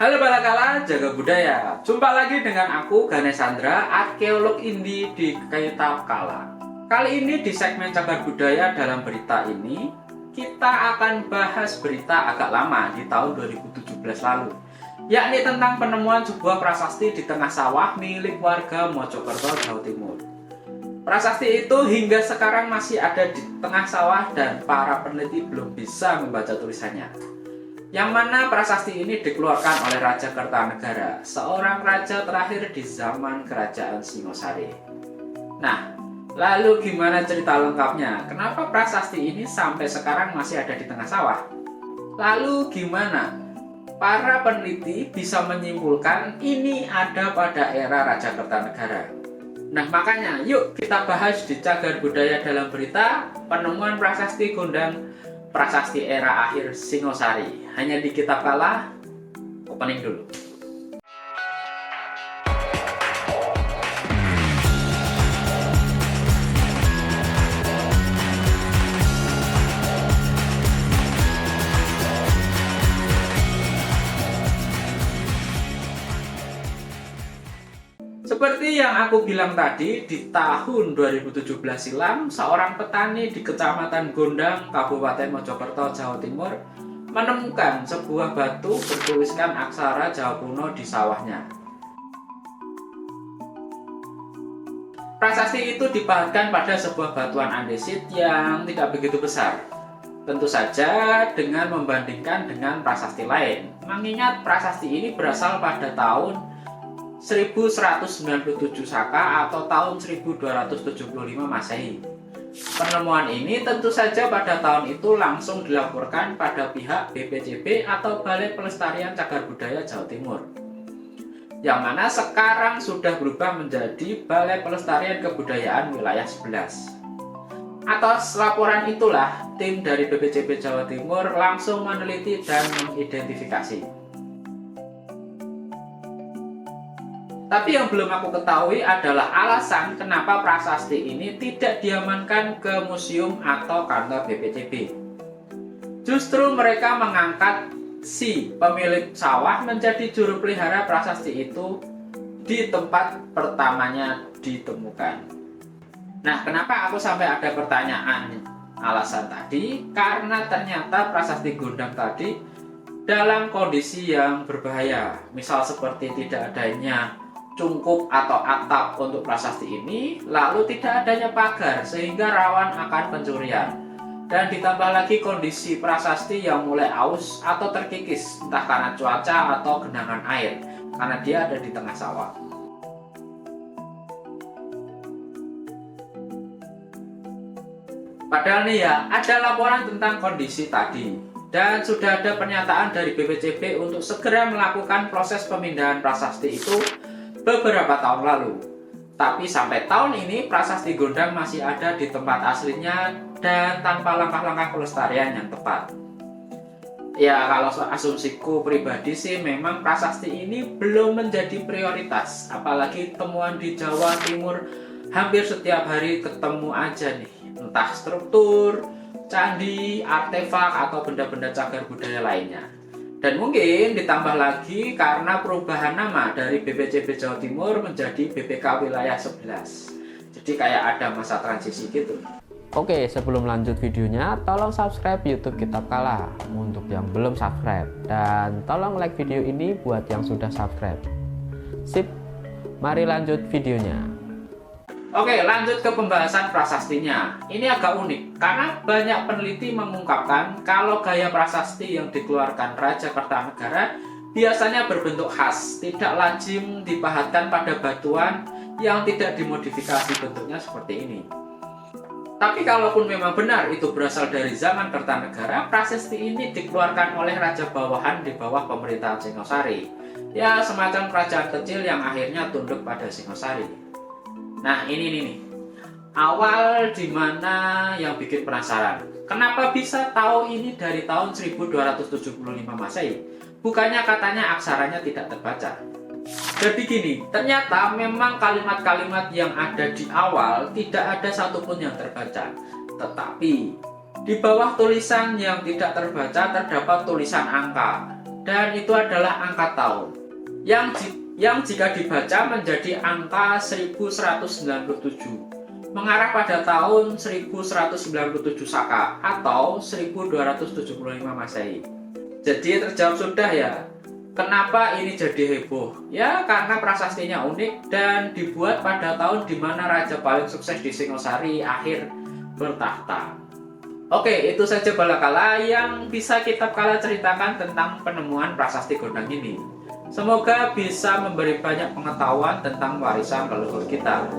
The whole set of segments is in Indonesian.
Halo Balakala, jaga budaya. Jumpa lagi dengan aku Ganesandra, arkeolog indie di Kitabkala. Kali ini di segmen cagar budaya dalam berita ini, kita akan bahas berita agak lama di tahun 2017 lalu, yakni tentang penemuan sebuah prasasti di tengah sawah milik warga Mojokerto, Jawa Timur. Prasasti itu hingga sekarang masih ada di tengah sawah dan para peneliti belum bisa membaca tulisannya. Yang mana prasasti ini dikeluarkan oleh Raja Kertanegara, seorang raja terakhir di zaman Kerajaan Singosari. Nah, lalu gimana cerita lengkapnya? Kenapa prasasti ini sampai sekarang masih ada di tengah sawah? Lalu gimana para peneliti bisa menyimpulkan ini ada pada era Raja Kertanegara? Nah, makanya yuk kita bahas di Cagar Budaya dalam berita penemuan prasasti Gondang prasasti era akhir Singosari. Hanya di Kitabkala. Opening dulu. Seperti yang aku bilang tadi, di tahun 2017 silam, seorang petani di Kecamatan Gondang, Kabupaten Mojokerto, Jawa Timur, menemukan sebuah batu bertuliskan aksara Jawa kuno di sawahnya. Prasasti itu dipahatkan pada sebuah batuan andesit yang tidak begitu besar. Tentu saja dengan membandingkan dengan prasasti lain. Mengingat prasasti ini berasal pada tahun 1197 Saka atau tahun 1275 Masehi. Penemuan ini tentu saja pada tahun itu langsung dilaporkan pada pihak BPCB atau Balai Pelestarian Cagar Budaya Jawa Timur, yang mana sekarang sudah berubah menjadi Balai Pelestarian Kebudayaan Wilayah 11. Atas laporan itulah tim dari BPCB Jawa Timur langsung meneliti dan mengidentifikasi. Tapi yang belum aku ketahui adalah alasan kenapa prasasti ini tidak diamankan ke museum atau kantor BPCB. Justru mereka mengangkat si pemilik sawah menjadi juru pelihara prasasti itu di tempat pertamanya ditemukan. Nah, kenapa aku sampai ada pertanyaan alasan tadi? Karena ternyata prasasti Gondang tadi dalam kondisi yang berbahaya. Misal seperti tidak adanya cungkup atau atap untuk prasasti ini, lalu tidak adanya pagar sehingga rawan akan pencurian, dan ditambah lagi kondisi prasasti yang mulai aus atau terkikis entah karena cuaca atau genangan air karena dia ada di tengah sawah. Padahal nih ya, ada laporan tentang kondisi tadi dan sudah ada pernyataan dari BPCB untuk segera melakukan proses pemindahan prasasti itu beberapa tahun lalu. Tapi sampai tahun ini prasasti Gondang masih ada di tempat aslinya dan tanpa langkah-langkah pelestarian yang tepat. Ya, kalau asumsiku pribadi sih memang prasasti ini belum menjadi prioritas. Apalagi temuan di Jawa Timur hampir setiap hari ketemu aja nih, entah struktur, candi, artefak, atau benda-benda cagar budaya lainnya. Dan mungkin ditambah lagi karena perubahan nama dari BPCB Jawa Timur menjadi BPK Wilayah 11. Jadi kayak ada masa transisi gitu. Oke, sebelum lanjut videonya, tolong subscribe YouTube Kitabkala untuk yang belum subscribe. Dan tolong like video ini buat yang sudah subscribe. Sip, mari lanjut videonya. Oke, lanjut ke pembahasan prasastinya. Ini agak unik, karena banyak peneliti mengungkapkan kalau gaya prasasti yang dikeluarkan Raja Kertanegara biasanya berbentuk khas, tidak lazim dipahatkan pada batuan yang tidak dimodifikasi bentuknya seperti ini. Tapi kalaupun memang benar itu berasal dari zaman Kertanegara, prasasti ini dikeluarkan oleh Raja Bawahan di bawah pemerintahan Singosari. Ya, semacam kerajaan kecil yang akhirnya tunduk pada Singosari. Nah, ini nih, awal dimana yang bikin penasaran. Kenapa bisa tahu ini dari tahun 1275 Masehi? Bukannya katanya aksaranya tidak terbaca. Jadi gini, ternyata memang kalimat-kalimat yang ada di awal tidak ada satupun yang terbaca. Tetapi di bawah tulisan yang tidak terbaca terdapat tulisan angka. dan itu adalah angka tahun yang jika dibaca menjadi angka 1197 mengarah pada tahun 1197 Saka atau 1275 Masehi. Jadi terjawab sudah ya. Kenapa ini jadi heboh? Ya karena prasastinya unik dan dibuat pada tahun di mana raja paling sukses di Singosari akhir bertahta. Oke, itu saja Balakala yang bisa Kitab Kala ceritakan tentang penemuan prasasti Gondang ini. Semoga bisa memberi banyak pengetahuan tentang warisan leluhur kita.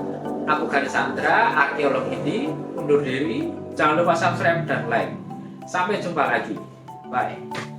Aku Ganes Sandra, arkeolog ini, undur diri. Jangan lupa subscribe dan like. Sampai jumpa lagi. Bye.